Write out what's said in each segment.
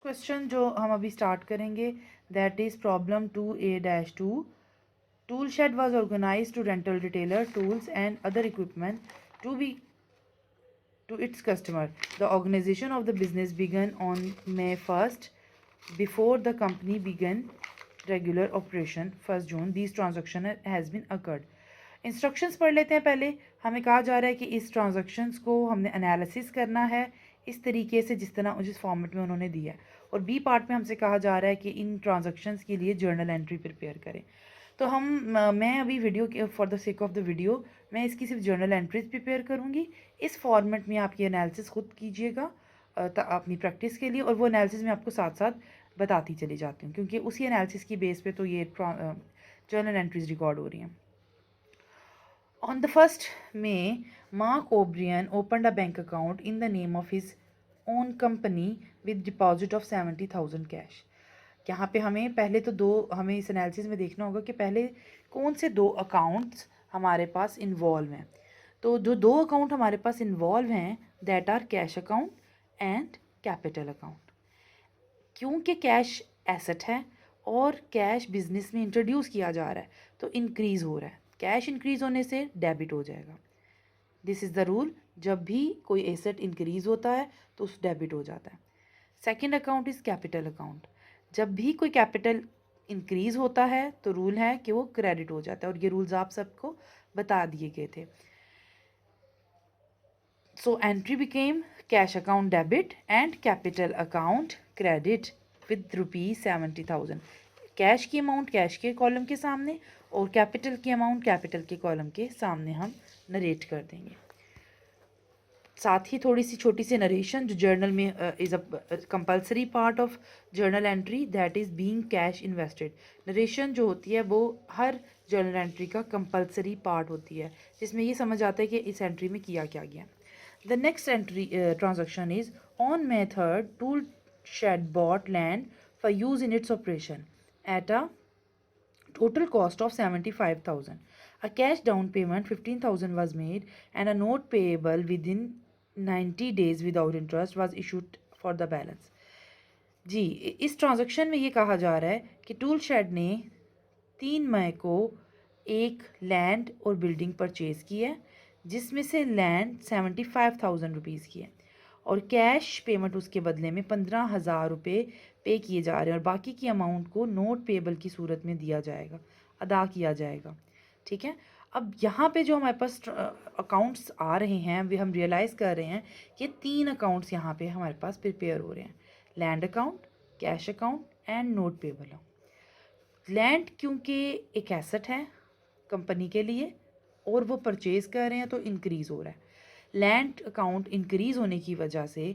Question जो हम अभी स्टार्ट करेंगे that is problem 2A-2। Tool shed was organised to rental retailer tools and other equipment to be to its customer. The organization of the business began on May 1st. Before the company began regular operation 1st June, these transaction has been occurred. Instructions पढ़ लेते हैं पहले। हमें कहा जा रहा है कि इस ट्रांजैक्शंस को हमने एनालिसिस करना है इस तरीके से जिस फॉर्मेट में उन्होंने दिया है, और बी पार्ट में हमसे कहा जा रहा है कि इन ट्रांजैक्शंस के लिए जर्नल एंट्री प्रिपेयर करें। तो मैं अभी video for the sake of the video मैं इसकी सिर्फ जर्नल एंट्रीज प्रिपेयर करूँगी। इस फॉर्मेट में आपकी एनालिसिस खुद कीजिएगा अपनी प्रैक्टिस के लिए, और वो एनालिसिस मैं आपको साथ साथ बताती चली जाती हूँ क्योंकि उसी एनालिसिस की बेस पे तो ये जर्नल एंट्रीज रिकॉर्ड हो रही हैं। On the 1st May, Mark O'Brien opened a bank account in the name of his own company with deposit of 70,000 cash. यहाँ पे हमें पहले तो हमें इस एनालिसिस में देखना होगा कि पहले कौन से दो अकाउंट्स हमारे पास इन्वॉल्व हैं। तो जो दो अकाउंट हमारे पास इन्वॉल्व हैं that are cash account and capital account. क्योंकि कैश एसेट है और कैश बिजनेस में इंट्रोड्यूस किया जा रहा है तो इंक्रीज़ हो रहा है। कैश इंक्रीज़ होने से डेबिट हो जाएगा। दिस इज़ द रूल, जब भी कोई एसेट इंक्रीज़ होता है तो उस डेबिट हो जाता है। Second account is capital account. जब भी कोई कैपिटल इंक्रीज़ होता है तो रूल है कि वो क्रेडिट हो जाता है, और ये रूल्स आप सबको बता दिए गए थे। So entry became cash account debit and capital account credit with rupees 70,000। Cash की अमाउंट कैश के कॉलम के सामने और कैपिटल की अमाउंट कैपिटल के कॉलम के सामने हम नरेट कर देंगे। साथ ही थोड़ी सी छोटी सी नरेशन जो जर्नल में is a compulsory part of journal entry that is being cash invested. Narration जो होती है वो हर जर्नल एंट्री का कंपलसरी पार्ट होती है जिसमें ये समझ आता है कि इस एंट्री में किया क्या गया। The next entry transaction is on May 3rd, Tool Shed bought land for use in its operation at a total cost of 75,000. A cash down payment 15,000 was made and a note payable within 90 days without interest was issued for the balance. जी, इस transaction में ये कहा जा रहा है कि tool shade ने 3 मई को एक लैंड और बिल्डिंग परचेज़ की है जिसमें से लैंड 75,000 रुपीज़ की है और कैश पेमेंट उसके बदले में 15,000 रुपये पे किए जा रहे हैं और बाकी की अमाउंट को नोट पेबल की सूरत में दिया जाएगा, अदा किया जाएगा। ठीक है, अब यहाँ पे जो हमारे पास अकाउंट्स आ रहे हैं वे हम रियलाइज़ कर रहे हैं कि 3 अकाउंट्स यहाँ पे हमारे पास प्रिपेयर हो रहे हैं, land account, cash account and note payable. Land क्योंकि एक एसेट है कंपनी के लिए और वो परचेज़ कर रहे हैं तो इंक्रीज़ हो रहा है। लैंड अकाउंट इंक्रीज़ होने की वजह से,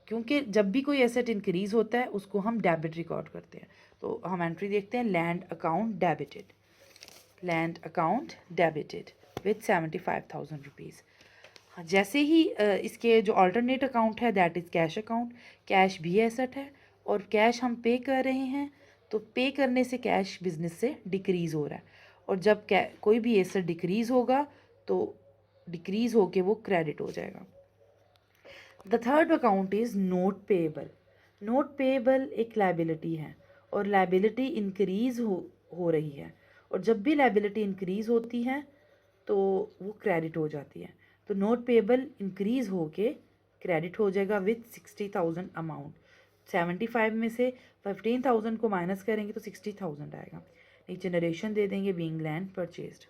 क्योंकि जब भी कोई एसेट इंक्रीज़ होता है उसको हम डेबिट रिकॉर्ड करते हैं, तो हम एंट्री देखते हैं land account debited, land account debited with 75,000 rupees. हाँ, जैसे ही इसके जो अल्टरनेट अकाउंट है that is cash account, cash भी एसेट है और कैश हम पे कर रहे हैं तो पे करने से कैश बिजनेस से डिक्रीज़ हो रहा है, और जब कोई भी एसेट डिक्रीज़ होगा तो डिक्रीज़ होके वो क्रेडिट हो जाएगा। The third account is note payable. Note payable एक लाइबिलिटी है और लाइबिलिटी इंक्रीज़ हो रही है, और जब भी लाइबिलिटी इंक्रीज़ होती है तो वो क्रेडिट हो जाती है, तो नोट पेएबल इंक्रीज़ होके क्रेडिट हो जाएगा विथ 60,000 अमाउंट। 75 में से 15,000 को माइनस करेंगे तो 60,000 आएगा। नीचे नरेशन दे देंगे being land purchased.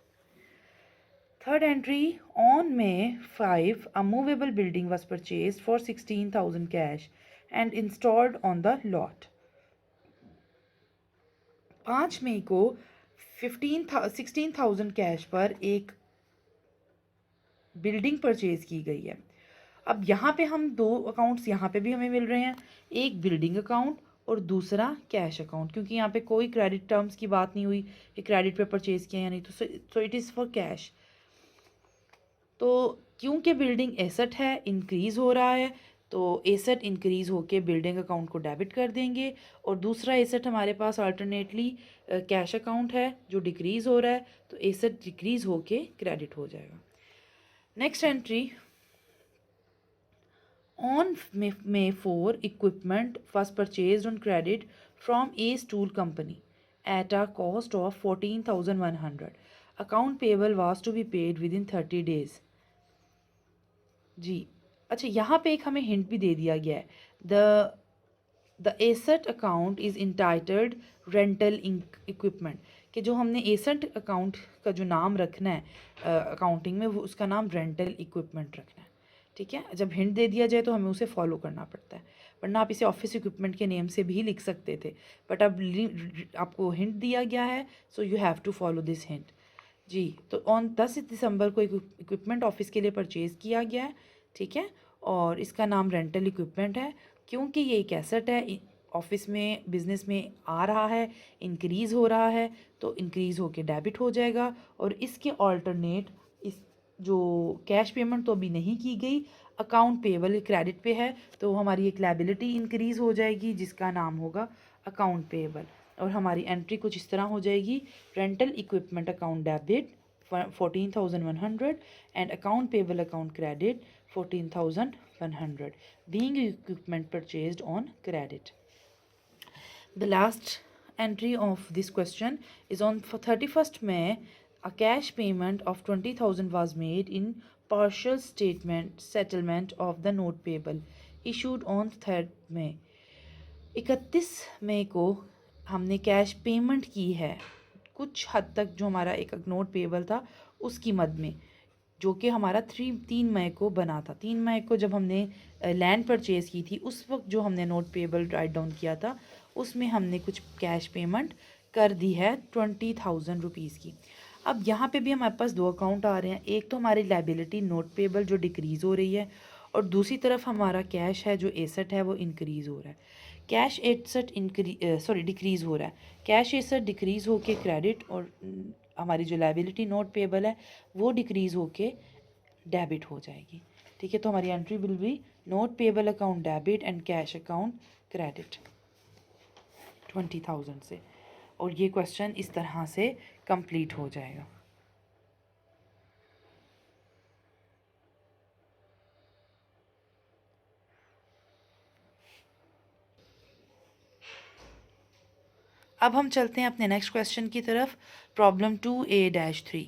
Third entry, on May 5, a movable building was purchased for 16,000 cash and installed on the lot. 5 मई को 16,000 कैश पर एक बिल्डिंग परचेज की गई है। अब यहाँ पे हम दो अकाउंट्स यहाँ पे भी हमें मिल रहे हैं, एक बिल्डिंग अकाउंट और दूसरा कैश अकाउंट, क्योंकि यहाँ पे कोई क्रेडिट टर्म्स की बात नहीं हुई कि क्रेडिट पे परचेज किया या नहीं, तो इट इज़ फॉर कैश। तो क्योंकि बिल्डिंग एसेट है इंक्रीज़ हो रहा है तो एसेट इंक्रीज़ होके बिल्डिंग अकाउंट को डेबिट कर देंगे, और दूसरा एसेट हमारे पास अल्टरनेटली कैश अकाउंट है जो डिक्रीज़ हो रहा है तो एसेट डिक्रीज़ होके क्रेडिट हो जाएगा। Next entry, On May 4, equipment was purchased on credit from Ace Tool Company at a cost of 14,100. Account payable was to be paid within 30 days. जी अच्छा, यहाँ पे एक हमें हिंट भी दे दिया गया है. The asset account is entitled rental equipment, कि जो हमने एसेट अकाउंट का जो नाम रखना है अकाउंटिंग में, वो उसका नाम रेंटल इक्विपमेंट रखना है. ठीक है, जब हिंट दे दिया जाए तो हमें उसे फॉलो करना पड़ता है, वरना आप इसे ऑफिस इक्विपमेंट के नेम से भी लिख सकते थे, बट अब आपको हिंट दिया गया है, so you have to follow this hint. जी, तो ऑन 10 दिसंबर को इक्विपमेंट ऑफिस के लिए परचेज़ किया गया है. ठीक है, और इसका नाम रेंटल इक्विपमेंट है, क्योंकि ये एक एसेट है, ऑफिस में बिजनेस में आ रहा है, इंक्रीज़ हो रहा है, तो इंक्रीज़ होके डेबिट हो जाएगा. और इसके ऑल्टरनेट इस जो कैश पेमेंट तो अभी नहीं की गई, अकाउंट पेबल क्रेडिट पे है, तो हमारी एक लायबिलिटी इंक्रीज़ हो जाएगी जिसका नाम होगा अकाउंट पेबल. और हमारी एंट्री कुछ इस तरह हो जाएगी: rental equipment account debit 14,100 and account payable account credit 14,100, being equipment purchased on credit. The last entry of this question is on 31st May. A cash payment of 20,000 was made in partial statement settlement of the note payable issued on 3rd May. 31 मई को हमने cash payment की है कुछ हद तक, जो हमारा एक नोट पेबल था उस कीमत में, जो कि हमारा 3 मई को बना था. 3 मई को जब हमने लैंड परचेज़ की थी, उस वक्त जो हमने नोट पेबल राइट डाउन किया था, उसमें हमने कुछ कैश पेमेंट कर दी है 20,000 रुपीज़ की. अब यहाँ पे भी हमारे पास दो अकाउंट आ रहे हैं. एक तो हमारी लायबिलिटी नोट पेबल जो डिक्रीज़ हो रही है, और दूसरी तरफ हमारा कैश है जो एसेट है वो इंक्रीज़ हो रहा है. कैश एसेट डिक्रीज़ हो रहा है. कैश एसेट डिक्रीज़ होके क्रेडिट, और हमारी जो लायबिलिटी नोट पेबल है वो डिक्रीज़ होके डेबिट हो जाएगी. ठीक है, तो हमारी entry will be note payable account debit and cash account credit 20,000 से. और ये क्वेश्चन इस तरह से कंप्लीट हो जाएगा. अब हम चलते हैं अपने नेक्स्ट क्वेश्चन की तरफ. Problem 2A-3.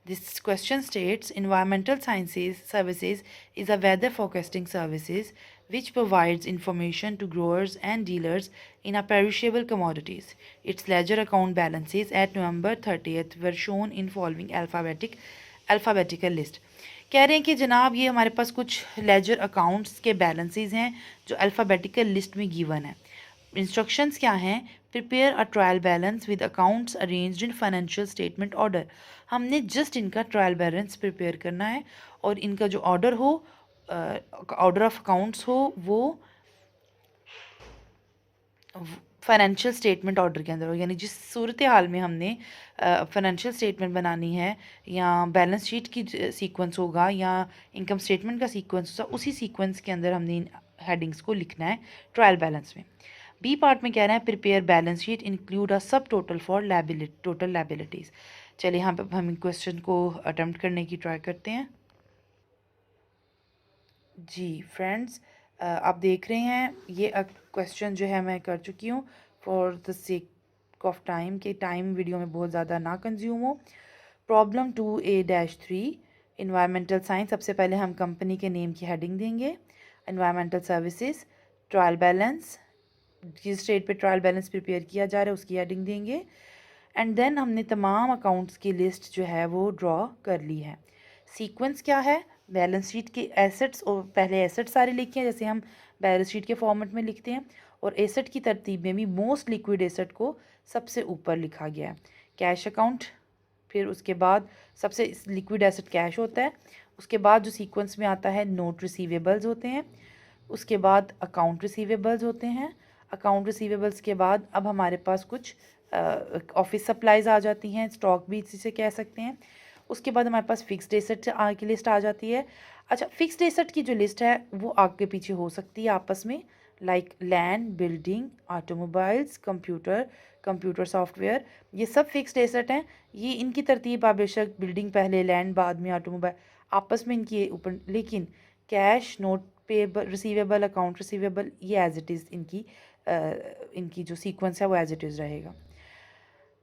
This question states environmental sciences services is a weather forecasting services which provides information to growers and dealers in a perishable commodities. Its ledger account balances at November 30th were shown in following alphabetical list. कह रहे हैं कि जनाब ये हमारे पास कुछ ledger accounts के balances हैं जो अल्फ़ाबेटिकल लिस्ट में गिवन है. इंस्ट्रक्शंस क्या हैं? Prepare a trial balance with accounts arranged in financial statement order. हमने जस्ट इनका ट्रायल बैलेंस प्रिपेयर करना है, और इनका जो ऑर्डर हो, ऑर्डर ऑफ अकाउंट्स हो, वो फाइनेंशियल स्टेटमेंट ऑर्डर के अंदर हो. यानी जिस सूरत हाल में हमने फाइनेंशियल स्टेटमेंट बनानी है, या बैलेंस शीट की सीक्वेंस होगा, या इनकम स्टेटमेंट का सीक्वेंस होगा, उसी सीक्वेंस के अंदर हमने इन हेडिंग्स को लिखना है ट्रायल बैलेंस में. बी पार्ट में कह रहे हैं prepare balance sheet include a सब टोटल फॉर टोटल लायबिलिटीज़. चलिए यहाँ पे हम क्वेश्चन को अटेम्प्ट करने की ट्राई करते हैं. जी फ्रेंड्स, आप देख रहे हैं ये क्वेश्चन जो है मैं कर चुकी हूँ for the sake of time, के टाइम वीडियो में बहुत ज़्यादा ना कंज्यूम हो. Problem 2A-3 environmental science. सबसे पहले हम कंपनी के नेम की हेडिंग देंगे, इन्वायरमेंटल सर्विसेज, ट्रायल बैलेंस, जिस डेट पे ट्रायल बैलेंस प्रिपेयर किया जा रहा है उसकी हेडिंग देंगे, एंड देन हमने तमाम अकाउंट्स की लिस्ट जो है वो ड्रॉ कर ली है. सीक्वेंस क्या है? बैलेंस शीट के एसेट्स, और पहले एसेट सारे लिखे हैं जैसे हम बैलेंस शीट के फॉर्मेट में लिखते हैं, और एसेट की तरतीब में भी मोस्ट लिक्विड एसेट को सबसे ऊपर लिखा गया है. कैश अकाउंट, फिर उसके बाद सबसे लिक्विड एसेट कैश होता है, उसके बाद जो सीक्वेंस में आता है नोट रिसीवेबल्स होते हैं, उसके बाद अकाउंट रिसीवेबल्स होते हैं, अकाउंट रिसीवेबल्स के बाद अब हमारे पास कुछ ऑफिस सप्लाईज आ जाती हैं, स्टॉक भी इसे कह सकते हैं. उसके बाद हमारे पास फिक्स्ड एसेट की लिस्ट आ जाती है. अच्छा, फिक्स्ड एसेट की जो लिस्ट है वो आगे पीछे हो सकती है आपस में, like land, building, automobiles, computer software, ये सब फिक्स्ड एसेट हैं. ये इनकी तरतीब आप बेशक बिल्डिंग पहले, लैंड बाद में, ऑटोमोबाइल आपस में इनकी ऊपर, लेकिन cash, note payable receivable, account receivable, ये एज इट इज़ इनकी जो सीक्वेंस है वो एज इट इज़ रहेगा।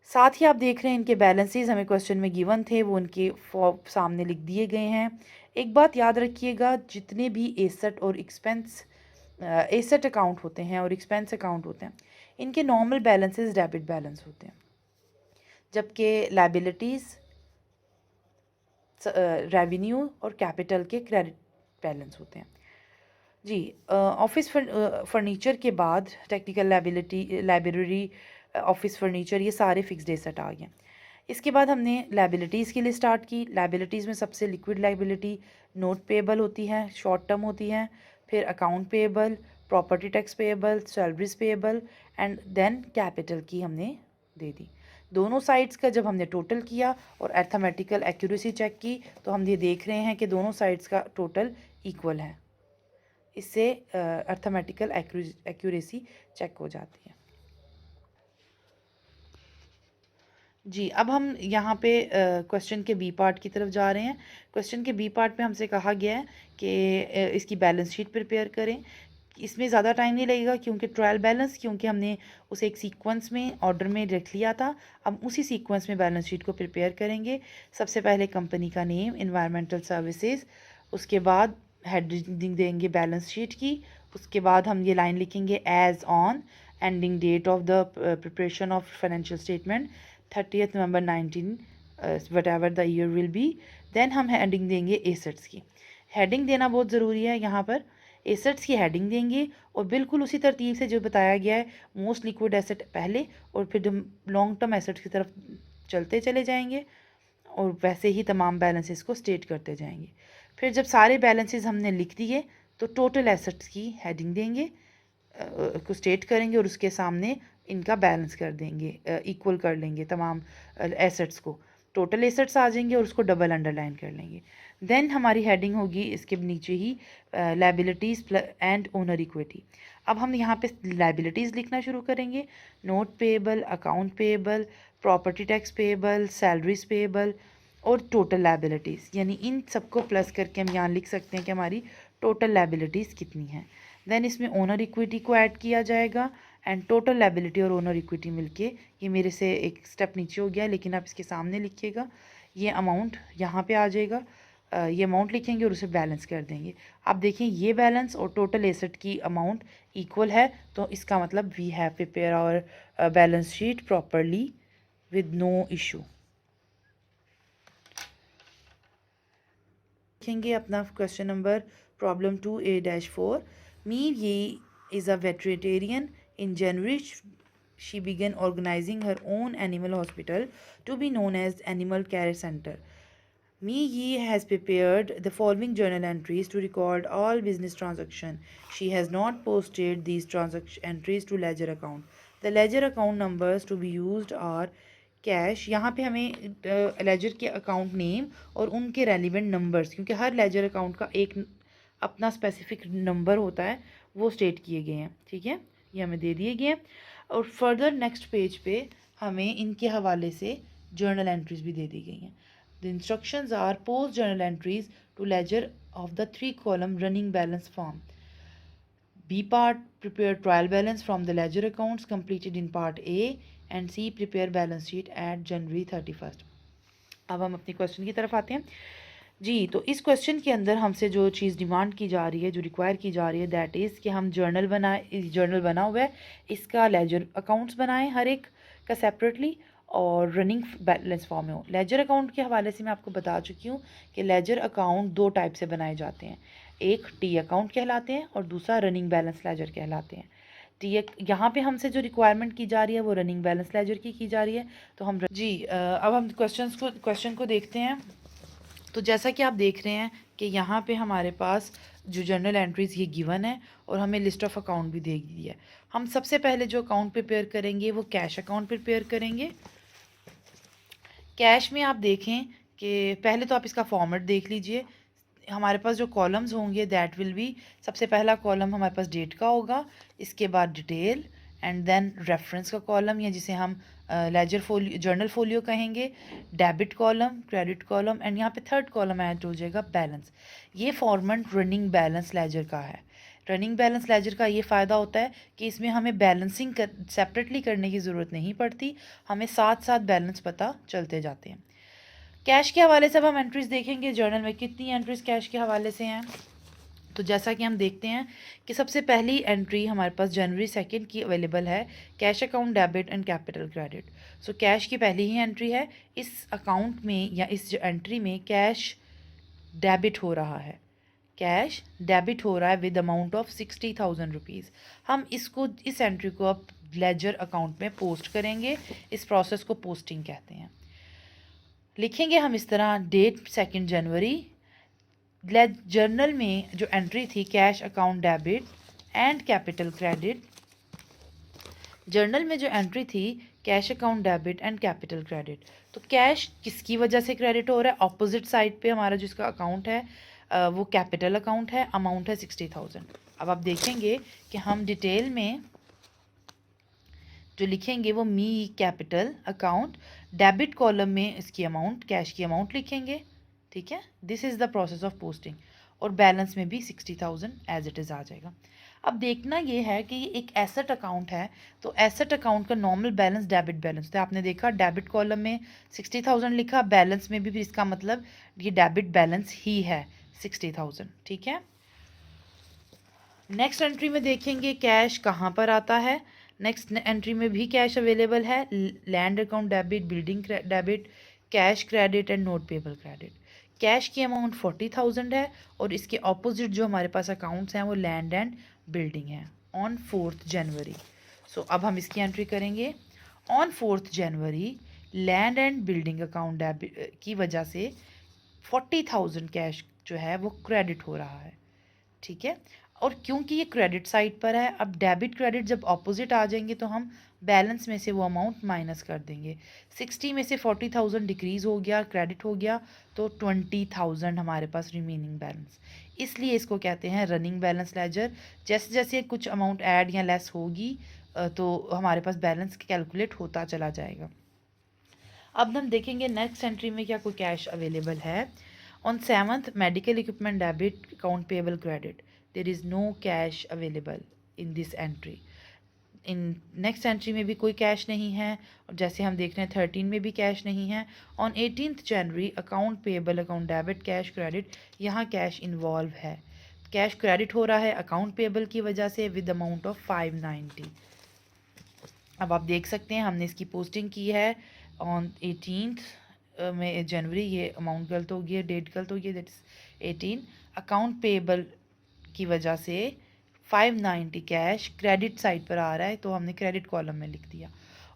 साथ ही आप देख रहे हैं इनके बैलेंसेस हमें क्वेश्चन में गिवन थे, वो उनके सामने लिख दिए गए हैं। एक बात याद रखिएगा, जितने भी एसेट और एक्सपेंस एसेट अकाउंट होते हैं और एक्सपेंस अकाउंट होते हैं, इनके नॉर्मल बैलेंसेस डेबिट बैलेंस होते हैं, जबकि लायबिलिटीज़ रेवेन्यू और कैपिटल के क्रेडिट बैलेंस होते हैं। जी, ऑफिस फर्नीचर के बाद technical liability, library, office furniture, ये सारे फिक्स्ड एसेट आ गए। इसके बाद हमने लायबिलिटीज़ के लिए स्टार्ट की। लायबिलिटीज़ में सबसे लिक्विड लायबिलिटी नोट पेबल होती है, शॉर्ट टर्म होती है, फिर account payable, property tax payable, salaries payable and then capital की हमने दे दी। दोनों साइड्स का जब हमने टोटल किया और अर्थमेटिकल एक्यूरेसी चेक की तो हम ये देख रहे हैं कि दोनों साइड्स का टोटल इक्वल है। इससे अर्थमेटिकल एक्यूरेसी चेक हो जाती है। जी, अब हम यहाँ पे क्वेश्चन के बी पार्ट की तरफ जा रहे हैं। क्वेश्चन के बी पार्ट में हमसे कहा गया है कि इसकी बैलेंस शीट प्रिपेयर करें। इसमें ज़्यादा टाइम नहीं लगेगा क्योंकि ट्रायल बैलेंस, क्योंकि हमने उसे एक सीक्वेंस में ऑर्डर में रख लिया था। अब उसी सीक्वेंस में बैलेंस शीट को प्रिपेयर करेंगे। सबसे पहले कंपनी का नेम, एनवायरमेंटल सर्विसेज, उसके बाद हेडिंग देंगे बैलेंस शीट की। उसके बाद हम ये लाइन लिखेंगे as on ending date of the preparation of financial statement 30th November 19 whatever the year will be। देन हम हेडिंग देंगे एसेट्स की। हेडिंग देना बहुत ज़रूरी है। यहाँ पर एसेट्स की हेडिंग देंगे और बिल्कुल उसी तरतीब से जो बताया गया है, मोस्ट लिक्विड एसेट पहले और फिर हम लॉन्ग टर्म एसेट्स की तरफ चलते चले जाएंगे और वैसे ही तमाम बैलेंसेस को स्टेट करते जाएंगे। फिर जब सारे बैलेंसेस हमने लिख दिए तो टोटल एसेट्स की हेडिंग देंगे, को स्टेट करेंगे और उसके सामने इनका बैलेंस कर देंगे, इक्वल कर लेंगे तमाम एसेट्स को। टोटल एसेट्स आ जाएंगे और उसको डबल अंडरलाइन कर लेंगे। देन हमारी हेडिंग होगी इसके नीचे ही लायबिलिटीज़ एंड ओनर इक्विटी। अब हम यहाँ पे लायबिलिटीज़ लिखना शुरू करेंगे। Note payable, account payable, property tax payable, salaries payable और टोटल लायबिलिटीज़, यानी इन सबको प्लस करके हम यहाँ लिख सकते हैं कि हमारी टोटल लायबिलिटीज़ कितनी है। देन इसमें ओनर इक्विटी को ऐड किया जाएगा एंड टोटल लायबिलिटी और ओनर इक्विटी मिलके, ये मेरे से एक स्टेप नीचे हो गया लेकिन आप इसके सामने लिखिएगा, ये अमाउंट यहाँ पे आ जाएगा। ये अमाउंट लिखेंगे और उसे बैलेंस कर देंगे। आप देखें ये बैलेंस और टोटल एसेट की अमाउंट इक्वल है, तो इसका मतलब we have prepare our balance sheet properly with no issue. देखेंगे अपना question number problem 2A-4। Mir ये is a veterinarian. In January, she began organizing her own animal hospital to be known as Animal Care Center. Mi Yi has prepared the following journal entries to record all business transactions. She has not posted these transaction entries to ledger account. The ledger account numbers to be used are cash. यहाँ पे हमें laser के account name और उनके relevant numbers, क्योंकि हर ledger account का एक अपना स्पेसिफिक नंबर होता है, वो स्टेट किए गए हैं। ठीक है, ये हमें दे दिए गए हैं। और फर्दर नेक्स्ट पेज पे हमें इनके हवाले से जर्नल एंट्रीज भी दे दी गई हैं। The instructions are post journal entries to ledger of the 3 column running balance form. B part, prepare trial balance from the ledger accounts completed in part A, and C, prepare balance sheet at January 31st। अब हम अपने question की तरफ आते हैं। जी, तो इस question के अंदर हमसे जो चीज़ डिमांड की जा रही है, जो रिक्वायर की जा रही है, दैट इज़ कि हम जर्नल बनाए। जर्नल बना हुआ है, इसका लेजर अकाउंट्स बनाएं हर एक का सेपरेटली और रनिंग बैलेंस फॉर्म में हो। लेजर अकाउंट के हवाले से मैं आपको बता चुकी हूँ कि लेजर अकाउंट 2 टाइप से बनाए जाते हैं, एक टी अकाउंट कहलाते हैं और दूसरा रनिंग बैलेंस लेजर कहलाते हैं। टी यहाँ पे हमसे जो रिक्वायरमेंट की जा रही है वो रनिंग बैलेंस लेजर की जा रही है। तो हम जी अब हम क्वेश्चन को देखते हैं। तो जैसा कि आप देख रहे हैं कि यहाँ पे हमारे पास जो जर्नल एंट्रीज़ ये गिवन है और हमें लिस्ट ऑफ अकाउंट भी दे दी है। हम सबसे पहले जो अकाउंट प्रिपेयर करेंगे वो कैश अकाउंट प्रिपेयर करेंगे। कैश में आप देखें कि पहले तो आप इसका फॉर्मेट देख लीजिए। हमारे पास जो कॉलम्स होंगे दैट विल बी, सबसे पहला कॉलम हमारे पास डेट का होगा, इसके बाद डिटेल एंड देन रेफरेंस का कॉलम या जिसे हम लेजर फोलियो जर्नल फोलियो कहेंगे, debit column, credit column and यहाँ पे थर्ड कॉलम ऐड हो जाएगा बैलेंस। ये फॉर्मेट रनिंग बैलेंस लेजर का है। रनिंग बैलेंस लेजर का ये फ़ायदा होता है कि इसमें हमें बैलेंसिंग सेपरेटली करने की ज़रूरत नहीं पड़ती, हमें साथ साथ बैलेंस पता चलते जाते हैं। कैश के हवाले से अब हम एंट्रीज देखेंगे जर्नल में कितनी एंट्रीज कैश के हवाले से हैं। तो जैसा कि हम देखते हैं कि सबसे पहली एंट्री हमारे पास जनवरी 2 की अवेलेबल है, cash account debit and capital credit. So cash की पहली ही एंट्री है। इस अकाउंट में या इस एंट्री में कैश डेबिट हो रहा है, कैश डेबिट हो रहा है विद अमाउंट ऑफ 60,000 रुपीज़। हम इस एंट्री को अब लेजर अकाउंट में पोस्ट करेंगे। इस प्रोसेस को पोस्टिंग कहते हैं। लिखेंगे हम इस तरह, डेट 2 जनवरी, जर्नल में जो एंट्री थी cash account debit and capital credit, journal में जो एंट्री थी cash account debit and capital credit. तो कैश किसकी वजह से क्रेडिट हो रहा है, ऑपोजिट साइड पे हमारा जिसका अकाउंट है वो कैपिटल अकाउंट है, अमाउंट है 60,000। अब आप देखेंगे कि हम डिटेल में जो लिखेंगे वो मी कैपिटल अकाउंट, डेबिट कॉलम में इसकी अमाउंट, कैश की अमाउंट लिखेंगे। ठीक है, this is the process of posting. और बैलेंस में भी 60,000 एज इट इज़ आ जाएगा। अब देखना ये है कि ये एक एसेट अकाउंट है, तो एसेट अकाउंट का नॉर्मल बैलेंस डेबिट बैलेंस, तो आपने देखा डेबिट कॉलम में 60,000 लिखा, बैलेंस में भी इसका मतलब ये डेबिट बैलेंस ही है 60,000। ठीक है, नेक्स्ट एंट्री में देखेंगे कैश कहाँ पर आता है। नेक्स्ट एंट्री में भी कैश अवेलेबल है, land account debit, building debit, cash credit and note payable credit. Cash की अमाउंट 40,000 है और इसके ऑपोजिट जो हमारे पास अकाउंट्स हैं वो लैंड एंड बिल्डिंग है ऑन 4 जनवरी। सो अब हम इसकी एंट्री करेंगे। On 4 January land and building account debit की वजह से 40,000 कैश जो है वो क्रेडिट हो रहा है। ठीक है, और क्योंकि ये क्रेडिट साइड पर है, अब डेबिट क्रेडिट जब ऑपोजिट आ जाएंगे तो हम बैलेंस में से वो अमाउंट माइनस कर देंगे। 60 में से 40,000 डिक्रीज़ हो गया, क्रेडिट हो गया, तो 20,000 हमारे पास रिमेनिंग बैलेंस। इसलिए इसको कहते हैं रनिंग बैलेंस लेजर। जैसे जैसे कुछ अमाउंट ऐड या लेस होगी तो हमारे पास बैलेंस कैलकुलेट होता चला जाएगा। अब हम देखेंगे नेक्स्ट एंट्री में क्या कोई कैश अवेलेबल है। On 7th medical equipment debit account payable credit, there is no cash available in this entry. In next entry में भी कोई कैश नहीं है, और जैसे हम देख रहे हैं 13 में भी कैश नहीं है। On 18th January account payable account debit cash credit, यहाँ कैश इन्वॉल्व है, कैश क्रेडिट हो रहा है अकाउंट पेबल की वजह से विद अमाउंट ऑफ 590। अब आप देख सकते हैं हमने इसकी पोस्टिंग की है ऑन 18th में जनवरी, ये अमाउंट गलत हो गई है, डेट गलत हो गई है, दैट इज 18। अकाउंट पेबल की वजह से 590 कैश क्रेडिट साइड पर आ रहा है, तो हमने क्रेडिट कॉलम में लिख दिया।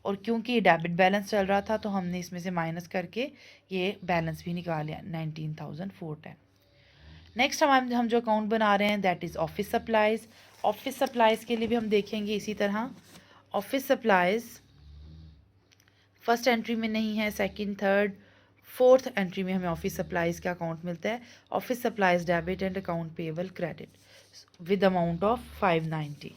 और क्योंकि ये डेबिट बैलेंस चल रहा था तो हमने इसमें से माइनस करके ये बैलेंस भी निकाल लिया 19,410। नेक्स्ट हम जो अकाउंट बना रहे हैं that is office supplies. Office supplies के लिए भी हम देखेंगे इसी तरह। ऑफिस सप्लाइज़ फर्स्ट एंट्री में नहीं है, सेकंड, थर्ड, फोर्थ एंट्री में हमें ऑफिस सप्लाइज़ का अकाउंट मिलता है। Office supplies debit and account payable credit with amount of 590।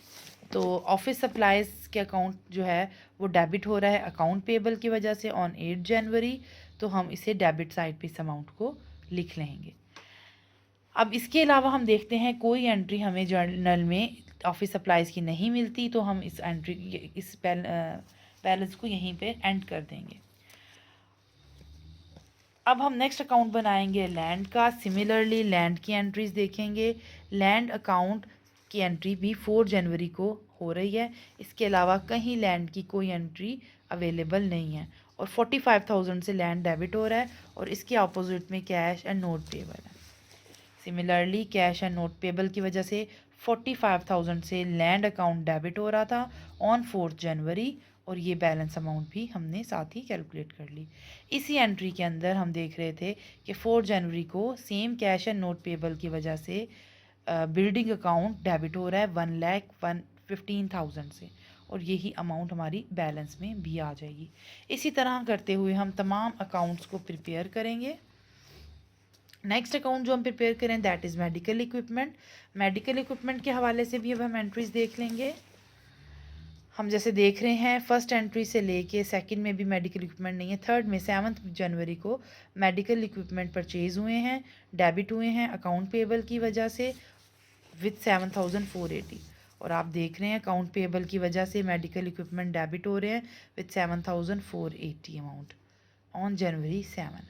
तो ऑफिस सप्लाइज के अकाउंट जो है वो डेबिट हो रहा है अकाउंट पेबल की वजह से ऑन 8 जनवरी, तो हम इसे डेबिट साइड पे इस अमाउंट को लिख लेंगे। अब इसके अलावा हम देखते हैं कोई एंट्री हमें जर्नल में ऑफिस सप्लाइज़ की नहीं मिलती, तो हम इस एंट्री इस बैलेंस को यहीं पे एंड कर देंगे। अब हम नेक्स्ट अकाउंट बनाएंगे लैंड का। सिमिलरली लैंड की एंट्रीज देखेंगे। लैंड अकाउंट की एंट्री भी 4 जनवरी को हो रही है, इसके अलावा कहीं लैंड की कोई एंट्री अवेलेबल नहीं है। और 45,000 से लैंड डेबिट हो रहा है और इसके अपोजिट में कैश एंड नोट पेबल है। Similarly cash and note payable की वजह से 45,000 से लैंड अकाउंट डेबिट हो रहा था ऑन 4 जनवरी, और ये बैलेंस अमाउंट भी हमने साथ ही कैलकुलेट कर ली। इसी एंट्री के अंदर हम देख रहे थे कि 4 जनवरी को same cash and note payable की वजह से बिल्डिंग अकाउंट डेबिट हो रहा है 1,15,000 से, और यही अमाउंट हमारी बैलेंस में भी आ जाएगी। इसी तरह करते हुए हम तमाम अकाउंट्स को प्रिपेयर करेंगे। नेक्स्ट अकाउंट जो हम प्रिपेयर करें that is medical equipment. Medical equipment के हवाले से भी अब हम एंट्रीज देख लेंगे। हम जैसे देख रहे हैं फर्स्ट एंट्री से लेके सेकंड में भी मेडिकल इक्विपमेंट नहीं है, थर्ड में 7 जनवरी को मेडिकल इक्विपमेंट परचेज हुए हैं, डेबिट हुए हैं अकाउंट पेबल की वजह से विथ 7,480। और आप देख रहे हैं अकाउंट पेबल की वजह से मेडिकल इक्विपमेंट डेबिट हो रहे हैं with 7,480 amount on January 7।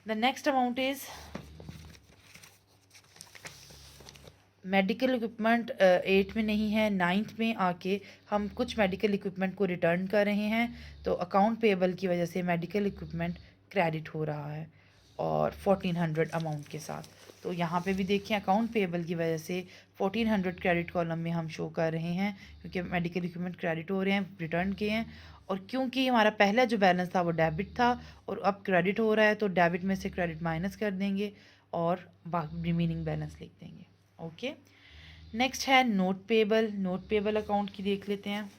The next amount is medical equipment 8 में नहीं है, 9th में आके हम कुछ मेडिकल इक्विपमेंट को रिटर्न कर रहे हैं, तो अकाउंट पेबल की वजह से मेडिकल इक्विपमेंट क्रेडिट हो रहा है और 1400 अमाउंट के साथ। तो यहाँ पे भी देखें अकाउंट पेबल की वजह से 1400 क्रेडिट कॉलम में हम शो कर रहे हैं क्योंकि मेडिकल इक्विपमेंट क्रेडिट हो रहे हैं, रिटर्न किए हैं। और क्योंकि हमारा पहला जो बैलेंस था वो डेबिट था और अब क्रेडिट हो रहा है, तो डेबिट में से क्रेडिट माइनस कर देंगे और बाकी रिमेनिंग बैलेंस लिख देंगे। ओके, नेक्स्ट है note payable. Note payable account की देख लेते हैं।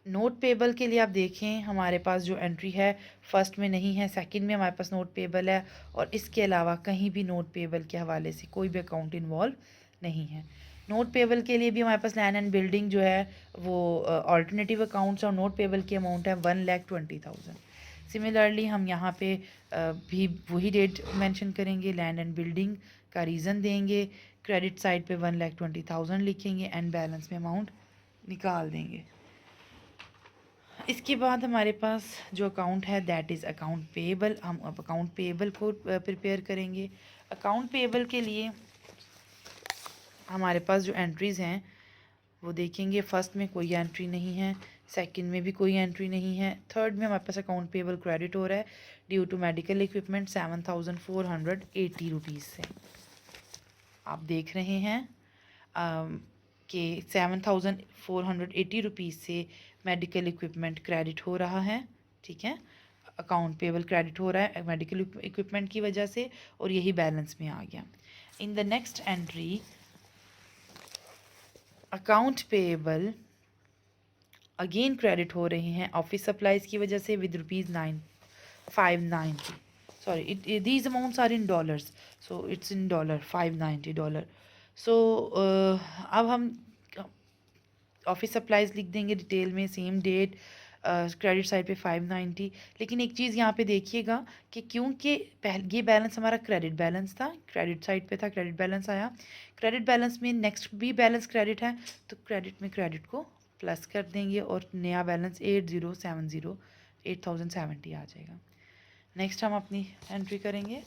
नोट पेबल के लिए आप देखें हमारे पास जो एंट्री है फर्स्ट में नहीं है, सेकंड में हमारे पास नोट पेबल है और इसके अलावा कहीं भी नोट पेबल के हवाले से कोई भी अकाउंट इन्वॉल्व नहीं है। नोट पेबल के लिए भी हमारे पास लैंड एंड बिल्डिंग जो है वो ऑल्टरनेटिव अकाउंट्स और नोट पेबल की अमाउंट है 1,20,000। सिमिलरली हम यहाँ पे भी वही डेट मेंशन करेंगे, लैंड एंड बिल्डिंग का रीज़न देंगे, क्रेडिट साइड पे 1,20,000 लिखेंगे एंड बैलेंस में अमाउंट निकाल देंगे। इसके बाद हमारे पास जो अकाउंट है दैट इज़ अकाउंट पेएबल। हम अब अकाउंट पेएबल को प्रिपेयर करेंगे। अकाउंट पेएबल के लिए हमारे पास जो एंट्रीज़ हैं वो देखेंगे, फर्स्ट में कोई एंट्री नहीं है, सेकंड में भी कोई एंट्री नहीं है, थर्ड में हमारे पास अकाउंट पेएबल क्रेडिट हो रहा है due to medical equipment 7,480 rupees से। आप देख रहे हैं कि 7,480 रुपीज़ से मेडिकल इक्विपमेंट क्रेडिट हो रहा है। ठीक है, अकाउंट पेबल क्रेडिट हो रहा है मेडिकल इक्विपमेंट की वजह से और यही बैलेंस में आ गया। In the next entry account payable again credit हो रहे हैं ऑफिस सप्लाईज की वजह से with ₹590। Sorry, these amounts are in dollars, so it's in dollar, $590। सो अब हम ऑफिस सप्लाईज लिख देंगे डिटेल में, सेम डेट, क्रेडिट साइड पे 590। लेकिन एक चीज़ यहाँ पे देखिएगा कि क्योंकि ये बैलेंस हमारा क्रेडिट बैलेंस था, क्रेडिट साइड पे था, क्रेडिट बैलेंस आया, क्रेडिट बैलेंस में नेक्स्ट भी बैलेंस क्रेडिट है, तो क्रेडिट में क्रेडिट को प्लस कर देंगे और नया बैलेंस 8,070 आ जाएगा। नेक्स्ट हम अपनी एंट्री करेंगे,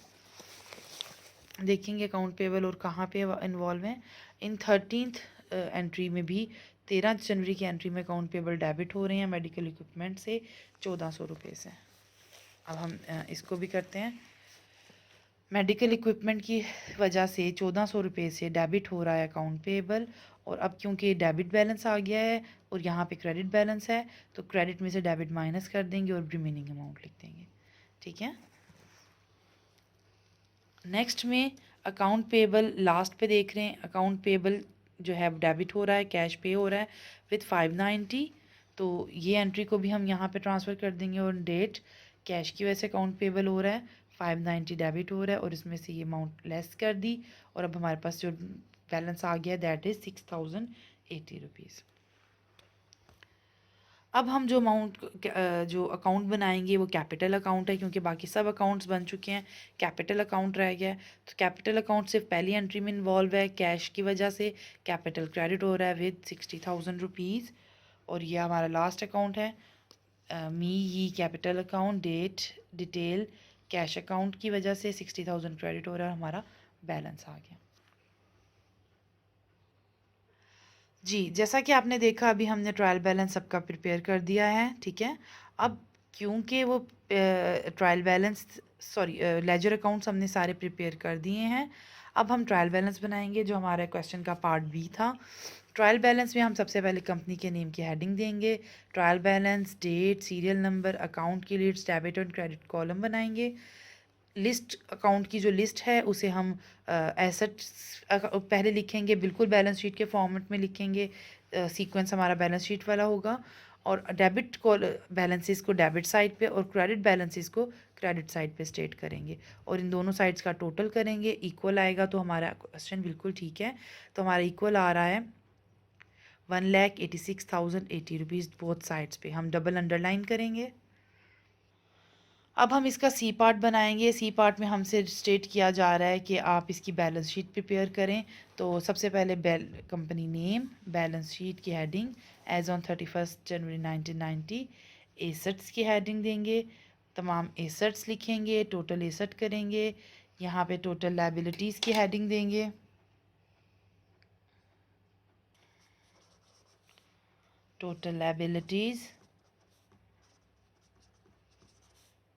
देखेंगे अकाउंट पेबल और कहाँ पे इन्वॉल्व हैं। इन 13th एंट्री में भी 13 जनवरी की एंट्री में अकाउंट पेबल डेबिट हो रहे हैं मेडिकल इक्विपमेंट से 1,400 रुपये से। अब हम इसको भी करते हैं। मेडिकल इक्विपमेंट की वजह से 1,400 रुपये से डेबिट हो रहा है अकाउंट पेबल और अब क्योंकि डेबिट बैलेंस आ गया है और यहाँ पे क्रेडिट बैलेंस है, तो क्रेडिट में से डेबिट माइनस कर देंगे और रिमेनिंग अमाउंट लिख देंगे। ठीक है, नेक्स्ट में अकाउंट पेबल लास्ट पे देख रहे हैं, अकाउंट पेबल जो है डेबिट हो रहा है, कैश पे हो रहा है विथ 590। तो ये एंट्री को भी हम यहाँ पे ट्रांसफ़र कर देंगे और डेट कैश की वजह से अकाउंट पेबल हो रहा है, 590 डेबिट हो रहा है और इसमें से ये अमाउंट लेस कर दी और अब हमारे पास जो बैलेंस आ गया दैट इज़ 6,080 रुपीज़। अब हम जो अमाउंट जो अकाउंट बनाएंगे वो कैपिटल अकाउंट है क्योंकि बाकी सब अकाउंट्स बन चुके हैं, कैपिटल अकाउंट रह गया है। तो कैपिटल अकाउंट सिर्फ पहली एंट्री में इन्वॉल्व है, कैश की वजह से कैपिटल क्रेडिट हो रहा है विद 60,000 रुपीज़ और ये हमारा लास्ट अकाउंट है मी ई कैपिटल अकाउंट, डेट डिटेल कैश अकाउंट की वजह से 60,000 क्रेडिट हो रहा है, हमारा बैलेंस आ गया। जी, जैसा कि आपने देखा अभी हमने ट्रायल बैलेंस सबका प्रिपेयर कर दिया है। ठीक है, अब क्योंकि वो ट्रायल बैलेंस लेजर अकाउंट्स हमने सारे प्रिपेयर कर दिए हैं, अब हम ट्रायल बैलेंस बनाएंगे जो हमारे क्वेश्चन का पार्ट बी था। ट्रायल बैलेंस में हम सबसे पहले कंपनी के नेम की हेडिंग देंगे, trial balance, date, serial number, account की लिस्ट, डेबिट और क्रेडिट कॉलम बनाएंगे। लिस्ट अकाउंट की जो लिस्ट है उसे हम एसेट्स पहले लिखेंगे, बिल्कुल बैलेंस शीट के फॉर्मेट में लिखेंगे, सीक्वेंस हमारा बैलेंस शीट वाला होगा और डेबिट को बैलेंसेस को डेबिट साइड पे और क्रेडिट बैलेंसेस को क्रेडिट साइड पे स्टेट करेंगे और इन दोनों साइड्स का टोटल करेंगे, इक्वल आएगा तो हमारा क्वेश्चन बिल्कुल ठीक है। तो हमारा इक्वल आ रहा है 1,86,080 बोथ साइड्स पे हम डबल अंडरलाइन करेंगे। अब हम इसका सी पार्ट बनाएंगे। सी पार्ट में हमसे स्टेट किया जा रहा है कि आप इसकी बैलेंस शीट प्रिपेयर करें। तो सबसे पहले कंपनी नेम, बैलेंस शीट की heading as on 31 January 1990, assets की हेडिंग देंगे, तमाम एसेट्स लिखेंगे, टोटल एसेट करेंगे, यहाँ पे टोटल लायबिलिटीज़ की हेडिंग देंगे, total liabilities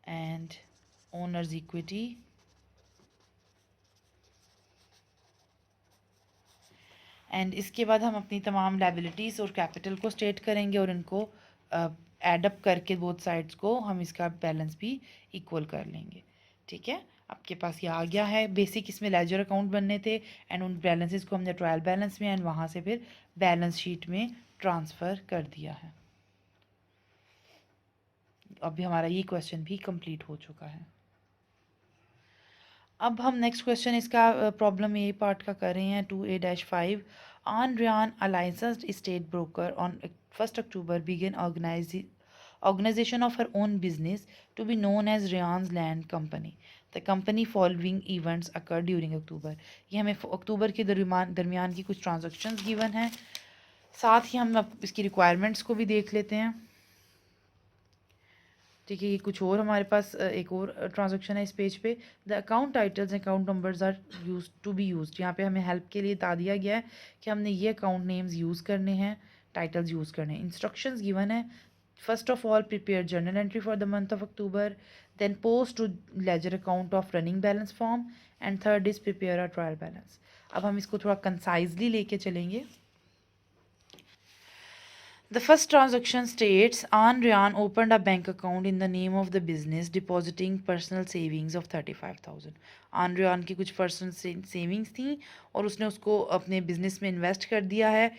and owners equity and इसके बाद हम अपनी तमाम लायबिलिटीज़ और कैपिटल को स्टेट करेंगे और इनको ऐड अप करके बोथ साइड्स को हम इसका बैलेंस भी इक्वल कर लेंगे। ठीक है, आपके पास ये आ गया है। बेसिक इसमें लेजर अकाउंट बनने थे एंड उन बैलेंसेस को हमने ट्रायल बैलेंस में एंड वहाँ से फिर बैलेंस शीट में ट्रांसफ़र कर दिया है। अभी हमारा ये क्वेश्चन भी कंप्लीट हो चुका है। अब हम नेक्स्ट क्वेश्चन इसका प्रॉब्लम ए पार्ट का कर रहे हैं 2A-5। On Ryan a licensed state broker on 1 October began organization of her own business to be known as Rian's Land Company. The company following events occurred during October. ये हमें अक्टूबर के दरमियान की कुछ ट्रांजेक्शन्स गिवन हैं। साथ ही हम अब इसकी रिक्वायरमेंट्स को भी देख लेते हैं। ठीक है, ये कुछ और हमारे पास एक और ट्रांजैक्शन है इस पेज पे। The account titles account numbers are use to be use. यहाँ पे हमें हेल्प के लिए बता दिया गया है कि हमने ये अकाउंट नेम्स यूज़ करने हैं, टाइटल्स यूज़ करने हैं। इंस्ट्रक्शंस गिवन है। First of all prepare journal entry for the month of October, then post to ledger account of running balance form and third is prepare a trial balance. अब हम इसको थोड़ा concisely लेके चलेंगे। The first transaction states An Ryan opened a bank account in the name of the business, depositing personal savings of 35,000. An Ryan की कुछ personal savings थी और उसने उसको अपने बिजनेस में इन्वेस्ट कर दिया है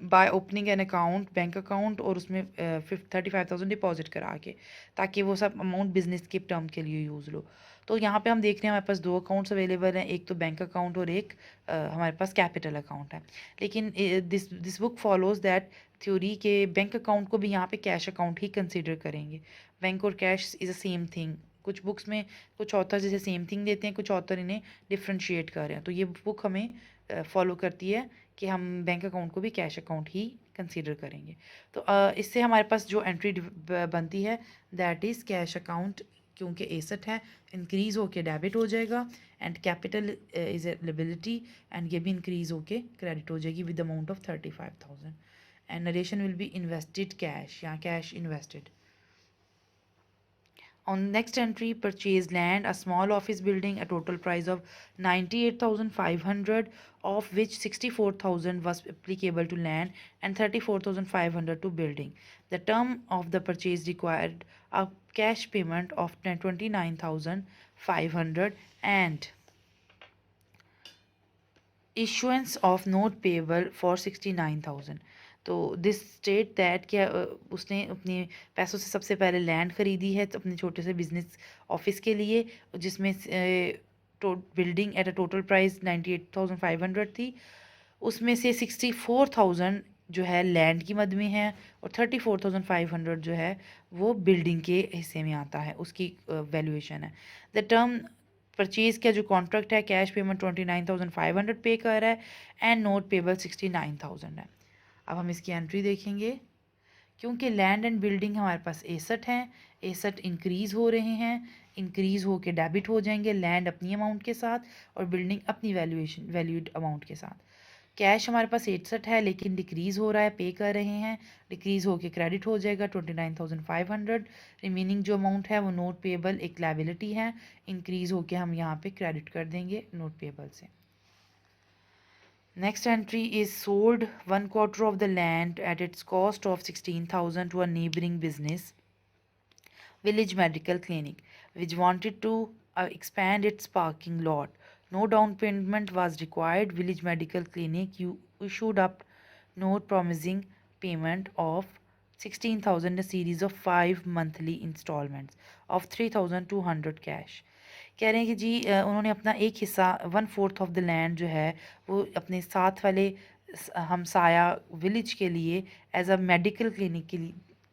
by opening an account, bank account, और उसमें 35,000 डिपॉजिट करा के, ताकि वो सब अमाउंट बिजनेस के टर्म के लिए यूज़ लो। तो यहाँ पे हम देख रहे हैं हमारे पास दो अकाउंट्स अवेलेबल हैं, एक तो बैंक अकाउंट और एक हमारे पास कैपिटल अकाउंट है। लेकिन this book follows that theory के बैंक अकाउंट को भी यहाँ पे कैश अकाउंट ही कंसिडर करेंगे। बैंक और cash is a same thing. कुछ बुक्स में कुछ ऑथर जैसे सेम थिंग देते हैं, कुछ ऑथर इन्हें डिफ्रेंशिएट कर रहे हैं। तो ये बुक हमें फॉलो करती है कि हम बैंक अकाउंट को भी कैश अकाउंट ही कंसीडर करेंगे। तो इससे हमारे पास जो एंट्री बनती है दैट इज़ कैश अकाउंट, क्योंकि एसेट है इंक्रीज होके डेबिट हो जाएगा, and capital is a liability and ये भी इंक्रीज होके क्रेडिट हो जाएगी with amount of 35,000 and narration will be invested cash, यहाँ cash invested. On next entry, purchase land, a small office building, a total price of 98,500, of which 64,000 was applicable to land and 34,500 to building. The term of the purchase required a cash payment of 29,500 and issuance of note payable for 69,000. तो this state that क्या उसने अपने पैसों से सबसे पहले land ख़रीदी है अपने छोटे से बिजनेस ऑफिस के लिए, जिसमें building at a total price 98,500 थी। उसमें से 64,000 जो है लैंड की मद में है और 34,500 जो है वो बिल्डिंग के हिस्से में आता है, उसकी वैल्यूएशन है। द टर्म परचेज़ का जो कॉन्ट्रैक्ट है कैश पेमेंट 29,500 पे कर रहा है एंड नोट पेबल 69,000 है। अब हम इसकी एंट्री देखेंगे। क्योंकि लैंड एंड बिल्डिंग हमारे पास एसेट हैं, एसेट इंक्रीज़ हो रहे हैं, इंक्रीज़ हो के डेबिट हो जाएंगे, लैंड अपनी अमाउंट के साथ और बिल्डिंग अपनी वैल्यूड अमाउंट के साथ। कैश हमारे पास एसेट है लेकिन डिक्रीज़ हो रहा है, पे कर रहे हैं, डिक्रीज़ हो के क्रेडिट हो जाएगा 29,500। रिमेनिंग जो अमाउंट है वो नोट पेबल एक लायबिलिटी है, इंक्रीज़ हो के हम यहाँ पे क्रेडिट कर देंगे नोट पेबल से। Next entry is sold 1/4 of the land at its cost of 16,000 to a neighboring business, Village Medical Clinic, which wanted to expand its parking lot. No down payment was required. Village Medical Clinic issued up note promising payment of 16,000, a series of 5 monthly installments of 3,200 cash. कह रहे हैं कि जी उन्होंने अपना एक हिस्सा 1/4 of the land जो है वो अपने साथ वाले हम साया विलेज के लिए एज अ मेडिकल क्लिनिक की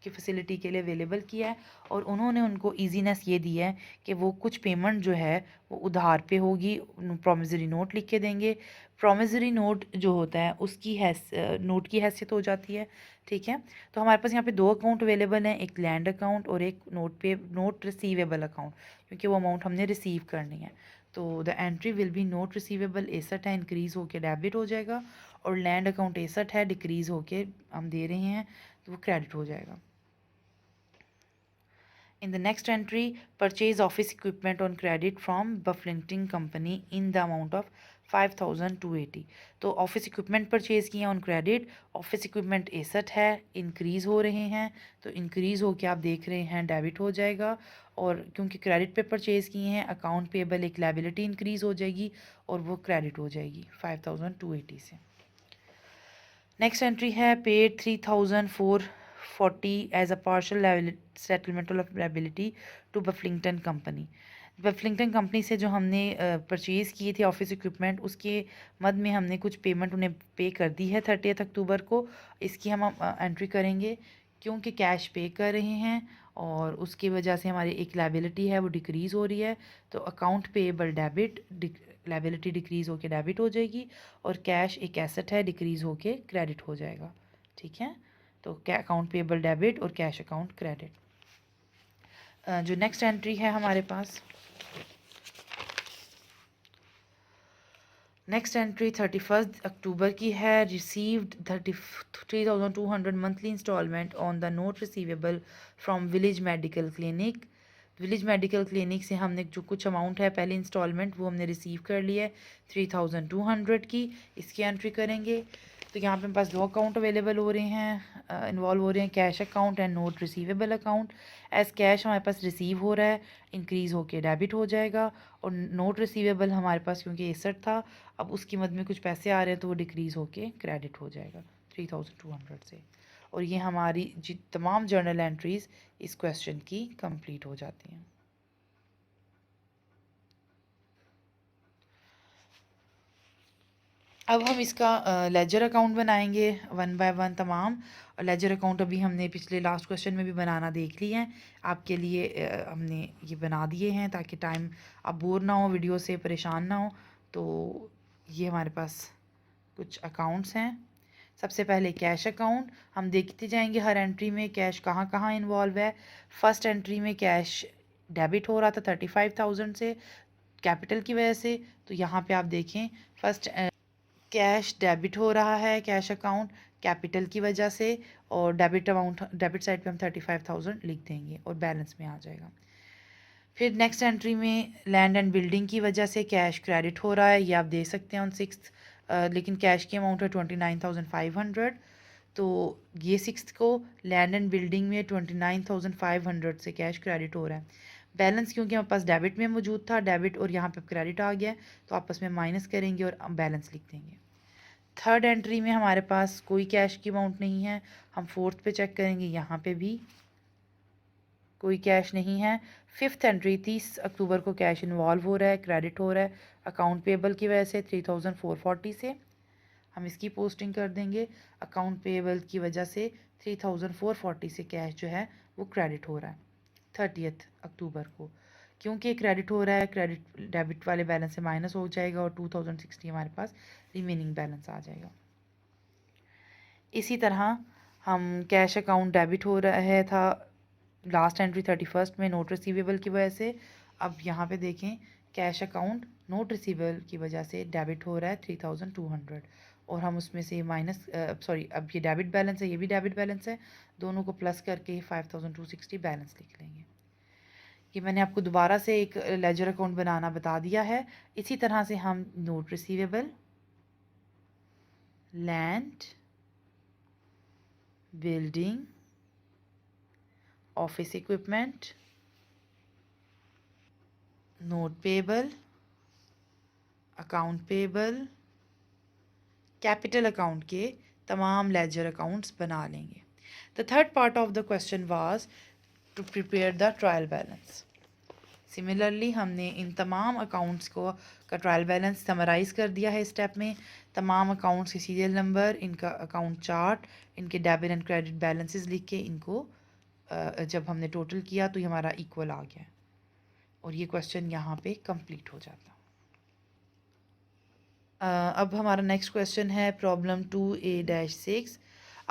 फैसिलिटी के लिए अवेलेबल किया है, और उन्होंने उनको इजीनेस ये दी है कि वो कुछ पेमेंट जो है वो उधार पे होगी, प्रॉमिजरी नोट लिख के देंगे। प्रॉमिजरी नोट जो होता है उसकी नोट की हैसियत हो जाती है, ठीक है। तो हमारे पास यहाँ पे दो अकाउंट अवेलेबल हैं, एक लैंड अकाउंट और एक नोट रिसीवेबल अकाउंट, क्योंकि वो अमाउंट हमने रिसीव करनी है। तो the entry will be note receivable asset है, इंक्रीज़ होके डेबिट हो जाएगा, और लैंड अकाउंट एसेट है, डिक्रीज़ होके हम दे रहे हैं तो वो क्रेडिट हो जाएगा। In the next entry, purchase office equipment on credit from Buffington Company in the amount of 5,280। तो ऑफिस इक्विपमेंट परचेज किए on credit, office equipment asset है, इंक्रीज़ हो रहे हैं, तो इंक्रीज़ हो के आप देख रहे हैं डेबिट हो जाएगा, और क्योंकि क्रेडिट पे परचेज़ किए हैं अकाउंट पेबल एक लाइबिलिटी इंक्रीज़ हो जाएगी और वो क्रेडिट हो जाएगी 5,280 से। नेक्स्ट एंट्री है paid 3,440 as a partial settlement of liability to Buffington company. Buffington company से जो हमने परचेज़ किए थे ऑफिस इक्विपमेंट, उसके मद में हमने कुछ पेमेंट उन्हें पे कर दी है 30 अक्टूबर को। इसकी हम एंट्री करेंगे क्योंकि कैश पे कर रहे हैं और उसकी वजह से हमारी एक लाइबिलिटी है वो डिक्रीज़ हो रही है, तो account payable debit, liability decrease होके डेबिट हो जाएगी, और कैश एक एसेट है, डिक्रीज़ होके क्रेडिट हो जाएगा, ठीक है। तो क्या अकाउंट पेएबल डेबिट और कैश अकाउंट क्रेडिट। जो नेक्स्ट एंट्री है हमारे पास, नेक्स्ट एंट्री 31 अक्टूबर की है। Received 33,200 monthly installment on the note receivable from village medical clinic. Village medical clinic से हमने जो कुछ अमाउंट है पहले इंस्टॉलमेंट वो हमने रिसीव कर लिया है 3,200 की, इसकी एंट्री करेंगे। तो यहाँ पे हमारे पास दो अकाउंट अवेलेबल हो रहे हैं, इन्वॉल्व हो रहे हैं, cash account and note receivable account. As cash हमारे पास रिसीव हो रहा है, इंक्रीज़ होके डेबिट हो जाएगा, और नोट रिसीवेबल हमारे पास क्योंकि एसेट था, अब उसकी मद में कुछ पैसे आ रहे हैं तो वो डिक्रीज़ होके क्रेडिट हो जाएगा 3,200 से। और ये हमारी तमाम जर्नल एंट्रीज़ इस क्वेश्चन की कंप्लीट हो जाती हैं। अब हम इसका लेजर अकाउंट बनाएंगे वन बाय वन तमाम। लेजर अकाउंट अभी हमने पिछले लास्ट क्वेश्चन में भी बनाना देख लिया है, आपके लिए हमने ये बना दिए हैं ताकि टाइम आप बोर ना हो, वीडियो से परेशान ना हो। तो ये हमारे पास कुछ अकाउंट्स हैं। सबसे पहले कैश अकाउंट, हम देखते जाएंगे हर एंट्री में कैश कहाँ कहाँ इन्वॉल्व है। फर्स्ट एंट्री में कैश डेबिट हो रहा था 35,000 से कैपिटल की वजह से, तो यहाँ पे आप देखें फर्स्ट कैश डेबिट हो रहा है, कैश अकाउंट कैपिटल की वजह से, और डेबिट अमाउंट डेबिट साइड पे हम 35,000 लिख देंगे और बैलेंस में आ जाएगा। फिर नेक्स्ट एंट्री में लैंड एंड बिल्डिंग की वजह से कैश क्रेडिट हो रहा है, ये आप देख सकते हैं ऑन 6th, लेकिन कैश की अमाउंट है 29,500। तो ये 6th को लैंड एंड बिल्डिंग में 29,500 से कैश क्रेडिट हो रहा है। बैलेंस क्योंकि हमारे पास डेबिट में मौजूद था, डेबिट और यहाँ पे क्रेडिट आ गया, तो आपस में माइनस करेंगे और बैलेंस लिख देंगे। थर्ड एंट्री में हमारे पास कोई कैश की अमाउंट नहीं है, हम फोर्थ पे चेक करेंगे, यहाँ पे भी कोई कैश नहीं है। फिफ्थ एंट्री 30 अक्टूबर को कैश इन्वॉल्व हो रहा है, क्रेडिट हो रहा है अकाउंट पेबल की वजह से 3,440 से, हम इसकी पोस्टिंग कर देंगे। अकाउंट पेबल की वजह से 3,440 से कैश जो है वो क्रेडिट हो रहा है 30 अक्टूबर को। क्योंकि क्रेडिट हो रहा है, क्रेडिट डेबिट वाले बैलेंस से माइनस हो जाएगा और 2,060 हमारे पास रिमेनिंग बैलेंस आ जाएगा। इसी तरह हम कैश अकाउंट डेबिट हो रहा है था लास्ट एंट्री 31 में नोट रिसीवेबल की वजह से। अब यहाँ पे देखें कैश अकाउंट नोट रिसीवेबल की वजह से डेबिट हो रहा है 3,200, और हम उसमें से माइनस अब ये डेबिट बैलेंस है, ये भी डेबिट बैलेंस है, दोनों को प्लस करके 5,260 बैलेंस लिख लेंगे। कि मैंने आपको दोबारा से एक लेजर अकाउंट बनाना बता दिया है। इसी तरह से हम note receivable, land, building, office equipment, note payable, account payable, capital account के तमाम लेजर अकाउंट्स बना लेंगे। The third part of the question was to prepare the trial balance. Similarly हमने इन तमाम अकाउंट्स को का ट्रायल बैलेंस समराइज़ कर दिया है स्टेप में। तमाम अकाउंट्स के सीरियल नंबर, इनका अकाउंट चार्ट, इनके डेबिट एंड क्रेडिट बैलेंसेस लिख के इनको जब हमने टोटल किया तो ये हमारा इक्वल आ गया और ये क्वेश्चन यहाँ पे कंप्लीट हो जाता। अब हमारा नेक्स्ट क्वेश्चन है problem 2A-6।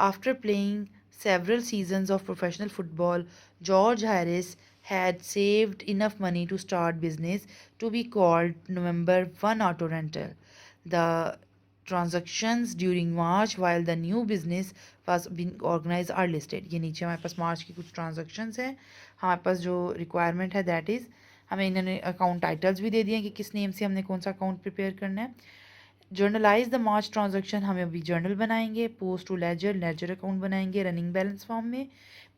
After playing several seasons of professional football, George Harris had saved enough money to start business to be called November 1 Auto Rental. The transactions during March while the new business was being organized are listed. ये नीचे हमारे पास मार्च की कुछ transactions हैं। हमारे पास जो requirement है that is हमें इन्होंने अकाउंट टाइटल्स भी दे दिए हैं कि किस नेम से हमने कौन सा अकाउंट प्रिपेयर करना है। जर्नलाइज द मार्च ट्रांजैक्शन, हमें अभी जर्नल बनाएंगे। Post to ledger, ledger account बनाएंगे रनिंग बैलेंस फॉर्म में।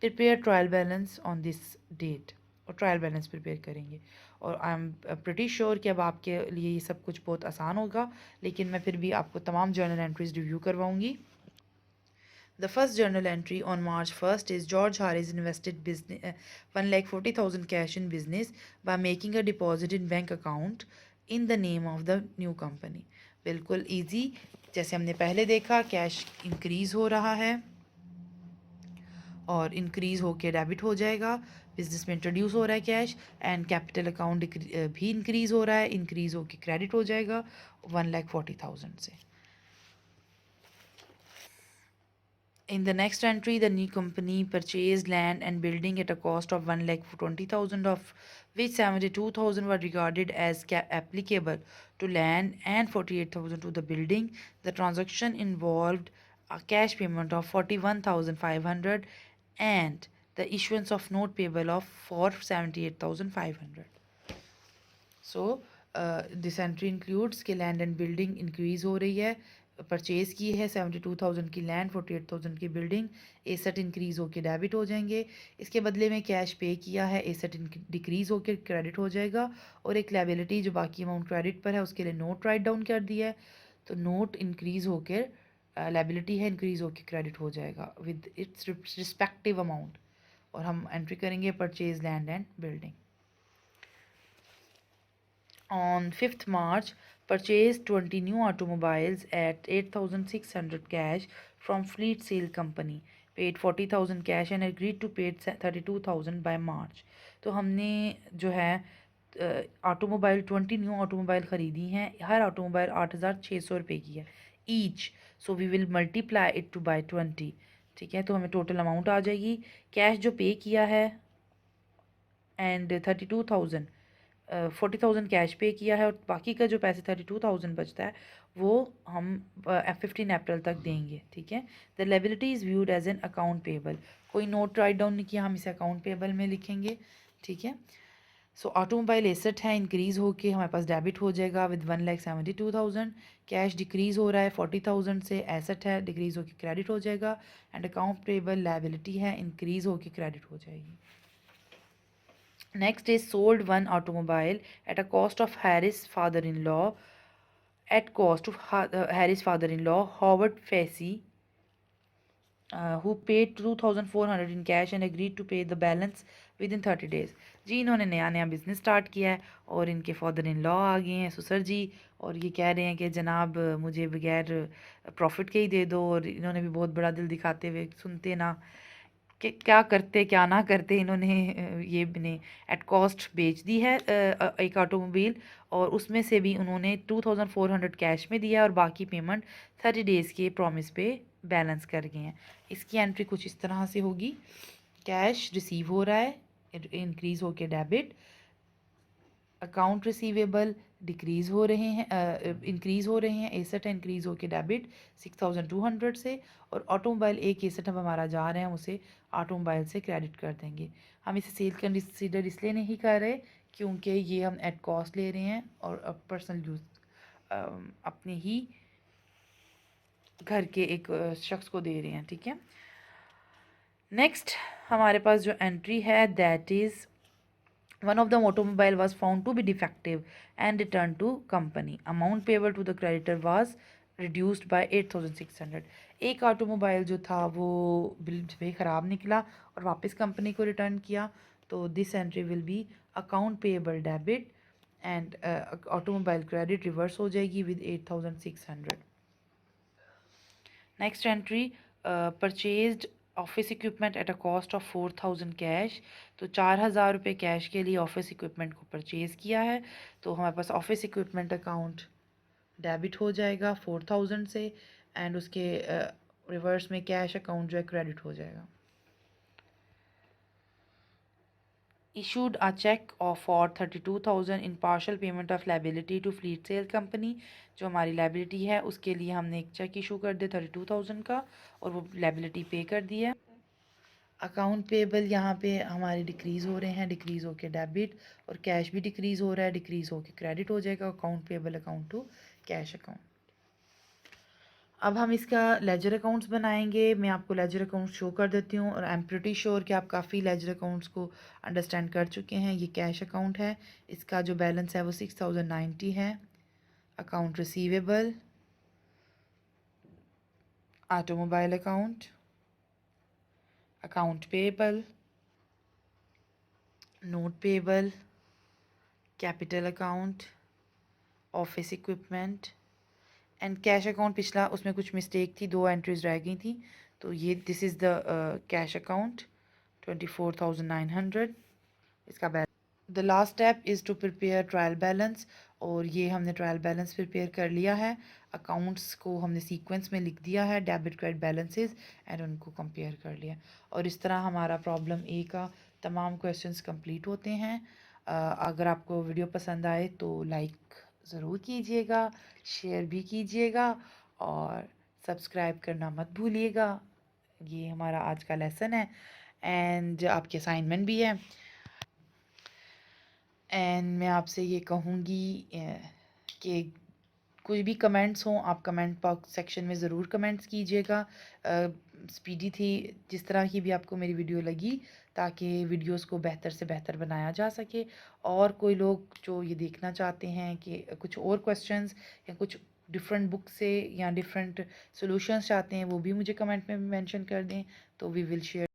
Prepare trial balance on this date, और ट्रायल बैलेंस प्रिपेयर करेंगे। और आई एम प्रिटी श्योर कि अब आपके लिए ये सब कुछ बहुत आसान होगा, लेकिन मैं फिर भी आपको तमाम जर्नल एंट्रीज रिव्यू करवाऊंगी। The first journal entry on March 1st is George Harris invested 1,40,000 cash in business by making a deposit in bank account in the name of the new company. बिल्कुल easy, जैसे हमने पहले देखा cash increase हो रहा है और increase होके डेबिट हो जाएगा। बिजनेस में इंट्रोड्यूस हो रहा है कैश एंड कैपिटल अकाउंट भी इंक्रीज हो रहा है, इंक्रीज होके क्रेडिट हो जाएगा 1,40,000 से। In the next entry, the new company purchased land and building at a cost of 1,20,000, of which 72,000 were regarded as applicable to land and 48,000 to the building. The transaction involved a cash payment of 41,500 and the issuance of note payable of for 78,500. So this entry includes कि land and building increase हो रही है, purchase की है 72,000 की land, 48,000 की building, asset increase होकर debit हो जाएंगे। इसके बदले में कैश पे किया है, एसेट डिक्रीज़ होकर क्रेडिट हो जाएगा। और एक लायबिलिटी जो बाकी अमाउंट क्रेडिट पर है उसके लिए नोट राइट डाउन कर दिया है, तो नोट इंक्रीज़ होकर लायबिलिटी है इंक्रीज़ होकर क्रेडिट हो जाएगा विद इट्स रिस्पेक्टिव अमाउंट। और हम एंट्री करेंगे purchase land and building. On 5th March, purchased 20 new automobiles at 8,600 cash from Fleet Sale Company, paid 40,000 cash and agreed to pay 32,000 by March. तो हमने जो है ऑटोमोबाइल 20 न्यू ऑटोमोबाइल ख़रीदी हैं, हर automobile 8,600 रुपये की है each. So we will multiply it to by 20, ठीक है। तो हमें टोटल अमाउंट आ जाएगी। कैश जो पे किया है एंड 32,000, 40,000 कैश पे किया है और बाकी का जो पैसे 32,000 बचता है वो हम 15 अप्रैल तक देंगे, ठीक है। The liability is viewed as an account payable, कोई नोट राइट डाउन नहीं किया, हम इसे अकाउंट पेबल में लिखेंगे, ठीक है। सो ऑटोमोबाइल एसेट है, इंक्रीज़ होके हमारे पास डेबिट हो जाएगा विद 1,72,000। कैश डिक्रीज़ हो रहा है 40,000 से, एसेट है डिक्रीज़ होके क्रेडिट हो जाएगा एंड अकाउंट पेबल लायबिलिटी है इंक्रीज़ होके क्रेडिट हो जाएगी। Next is sold one automobile at a cost of Harris' father-in-law, Harris' father-in-law, Howard Facey, who paid 2,400 in cash and agreed to pay the balance within 30 days. जी इन्होंने नया नया business start किया है और इनके फादर इन लॉ आ गए हैं ससुर जी, और ये कह रहे हैं कि जनाब मुझे बगैर प्रॉफिट के ही दे दो। और इन्होंने भी बहुत बड़ा दिल दिखाते हुए, सुनते ना कि क्या करते क्या ना करते, इन्होंने ये ने एट कॉस्ट बेच दी है एक ऑटोमोबाइल, और उसमें से भी उन्होंने 2,400 कैश में दिया और बाकी पेमेंट 30 डेज़ के प्रॉमिस पे बैलेंस कर गए हैं। इसकी एंट्री कुछ इस तरह से होगी। कैश रिसीव हो रहा है, इंक्रीज़ होके डेबिट, अकाउंट रिसीवेबल डिक्रीज़ हो रहे हैं, इंक्रीज़ हो रहे हैं, एसेट इंक्रीज़ होके डेबिट 6,200 से, और ऑटोमोबाइल एक एसेट हम हमारा जा रहे हैं उसे ऑटोमोबाइल से क्रेडिट कर देंगे। हम इसे सेल कंसिडर इसलिए नहीं कर रहे क्योंकि ये हम एट कॉस्ट ले रहे हैं और पर्सनल यूज़ अपने ही घर के एक शख्स को दे रहे हैं, ठीक है। नेक्स्ट हमारे पास जो एंट्री है that is one of the automobile was found to be defective and returned to company. Amount payable to the creditor was reduced by 8,600. एक ऑटोमोबाइल जो था वो बिल ख़राब निकला और वापस कंपनी को रिटर्न किया, तो this entry will be account payable debit and automobile credit reverse हो जाएगी with 8600. Next entry purchased office equipment at a cost of 4000 cash. तो 4000 रुपये कैश के लिए ऑफिस इक्विपमेंट को परचेज़ किया है, तो हमारे पास ऑफिस इक्विपमेंट अकाउंट डेबिट हो जाएगा 4000 से एंड उसके रिवर्स में कैश अकाउंट जो है क्रेडिट हो जाएगा. Issued a check for 32,000 in partial payment of liability to fleet sale company. जो हमारी लाइबिलिटी है उसके लिए हमने एक चेक इशू कर दिया 32,000 का और वो लाइबिलिटी पे कर दी है. अकाउंट पेबल यहाँ पे हमारे डिक्रीज़ हो रहे हैं, डिक्रीज़ होके डेबिट, और कैश भी डिक्रीज़ हो रहा है, डिक्रीज़ होके क्रेडिट हो जाएगा account payable account to cash account. अब हम इसका लेजर अकाउंट्स बनाएंगे. मैं आपको लेजर अकाउंट्स शो कर देती हूँ और आई एम प्रिटी श्योर कि आप काफ़ी लेजर अकाउंट्स को अंडरस्टैंड कर चुके हैं. ये कैश अकाउंट है, इसका जो बैलेंस है वो 6090 है. Account receivable, automobile account, account payable, note payable, capital account, office equipment and cash account. पिछला उसमें कुछ मिस्टेक थी, 2 एंट्रीज रह गई थी, तो ये this is the cash account 24,900 इसका balance. The last step is to prepare trial balance, और ये हमने ट्रायल बैलेंस प्रिपेयर कर लिया है. अकाउंट्स को हमने सीक्वेंस में लिख दिया है, डेबिट क्रेडिट बैलेंसेस, एंड उनको कंपेयर कर लिया. और इस तरह हमारा प्रॉब्लम ए का तमाम क्वेश्चंस कंप्लीट होते हैं. अगर आपको वीडियो पसंद आए तो लाइक ज़रूर कीजिएगा, शेयर भी कीजिएगा और सब्सक्राइब करना मत भूलिएगा. ये हमारा आज का लेसन है एंड आपके असाइनमेंट भी है. एंड मैं आपसे ये कहूँगी कि कुछ भी कमेंट्स हों आप कमेंट बॉक्स सेक्शन में ज़रूर कमेंट्स कीजिएगा. स्पीडी थी जिस तरह की भी आपको मेरी वीडियो लगी, ताकि वीडियोस को बेहतर से बेहतर बनाया जा सके. और कोई लोग जो ये देखना चाहते हैं कि कुछ और क्वेश्चंस या कुछ डिफरेंट बुक से या डिफरेंट सॉल्यूशंस चाहते हैं, वो भी मुझे कमेंट में मेंशन कर दें, तो वी विल शेयर.